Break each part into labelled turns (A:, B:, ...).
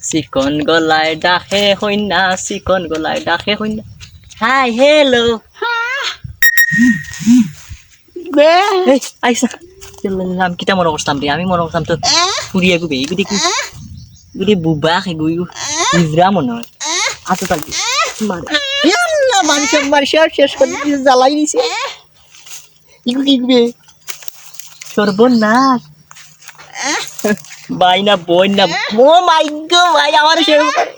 A: চিকন গলায় ডাকে হইনা, চিকন গলায় ডাকে হইনা। হাই হেলো এই আইসা আমি কিটা মনে করতাম রে, আমি মনে করতাম তো ফুরিয়ে গুবে এগুলি কি এগুলি বুবা এগুলি ইজরা মনে হয় আতো তালি মানুষ শেষ করে জ্বালাই দিছে ইগু কি গুবে সর্বনাশ ভাই না বোন না ও মাই গো ভাই আমার সে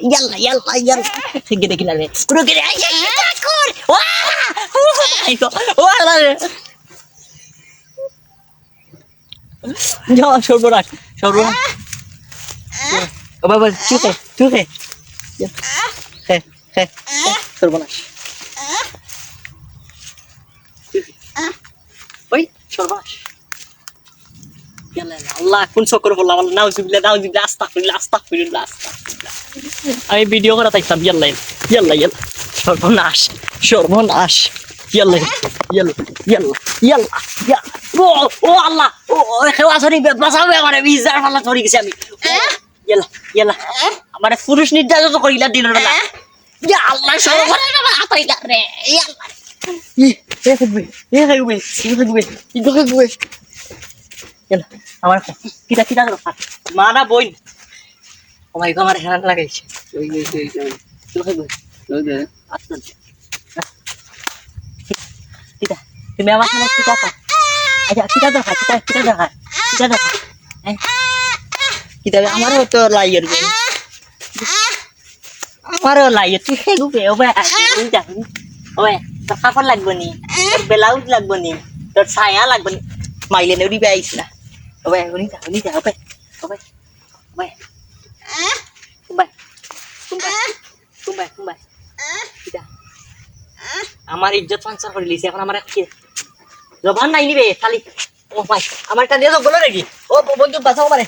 A: ইয়াল্লা ইয়াল্লা ইয়াল্লা ঠিক দেখি না রে পুরো কে আই কর ও আল্লাহ রে যা সর্বনাশ সর্বনাশ ও বাবা চুকে হ্যাঁ সর্বনাশ ওই সর্বনাশ আল্লাহ কোন চক্কর বললাম নাউজুবিল্লাহ আস্তাগফিরুল্লাহ আমি ভিডিও করা তাইতাম ইয়াল্লা ইয়াল্লা ইয়াল্লা সর্বনাশ সর্বনাশ ইয়াল্লা ইয়াল্লা ইয়াল্লা ইয়াল্লা ও ও আল্লাহ ও খেওয়া সরি বাঁচাবে আমারে বিজার মালা ধরে গেছি আমি ইয়াল্লা ইয়াল্লা আমারে পুরুষ নির্যাতন করিলা দিনের বেলা ইয়া আল্লাহ সর্বনাশ আতাইলা রে ইয়াল্লা এ আমার কিটা কিটা মানা বই ও মাই গড আমার হেরান লাগাইছে কিটা তুমি আমার সামনে কিটা আচ্ছা কিটা দেখা কিটা দেখা কিটা আমারও তো লাইয়ের গে আমারও লাইয়ের তুই গুবে ও ভাই ওই তোর কাপড় লাগবে নি তোর ব্লাউজ লাগবে নি তোর ছায়া লাগবে নি মাইলে নেউরি পাইছ না ওবে উনি যা ওবে কুম্বাই কিটা আমার ইজ্জত পাঞ্চার করে লিছে এখন আমার কি জবান নাই নিবে খালি ও ভাই আমার একটা দিয়ে তো বলো নাকি ও বন্ধু বাঁচাও মানে